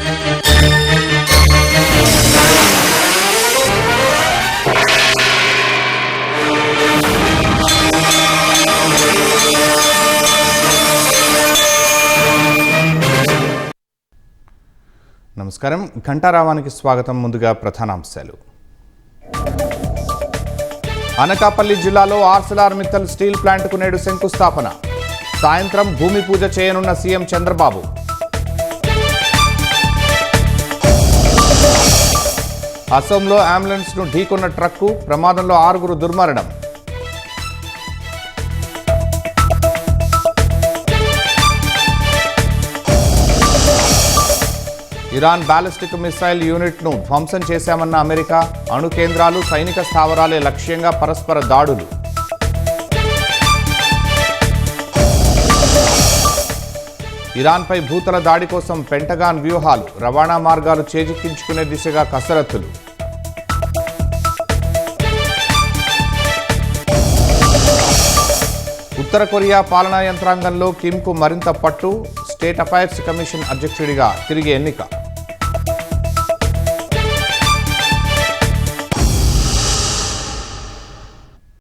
నమస్కారం, ఘంటారావానికి స్వాగతం. ముందుగా ప్రధానాంశాలు. అనకాపల్లి జిల్లాలో ఆర్సెలర్మిత్తల్ స్టీల్ ప్లాంట్కు నేడు శంకుస్థాపన. సాయంత్రం భూమి పూజ చేయనున్న సీఎం చంద్రబాబు. అసోంలో అంబులెన్స్ను ఢీకొన్న ట్రక్కు ప్రమాదంలో 6 దుర్మరణం. ఇరాన్ బాలిస్టిక్ మిసైల్ యూనిట్ను ధ్వంసం చేశామన్న అమెరికా. అణు కేంద్రాలు, సైనిక స్థావరాలే లక్ష్యంగా పరస్పర దాడులు. ఇరాన్పై భూతల దాడి కోసం పెంటగాన్ వ్యూహాలు. రవాణా మార్గాలు చేజిక్కించుకునే దిశగా కసరత్తులు. ఉత్తర కొరియా పాలనా యంత్రాంగంలో కిమ్కు మరింత పట్టు. స్టేట్ అఫైర్స్ కమిషన్ అధ్యక్షుడిగా తిరిగి ఎన్నిక.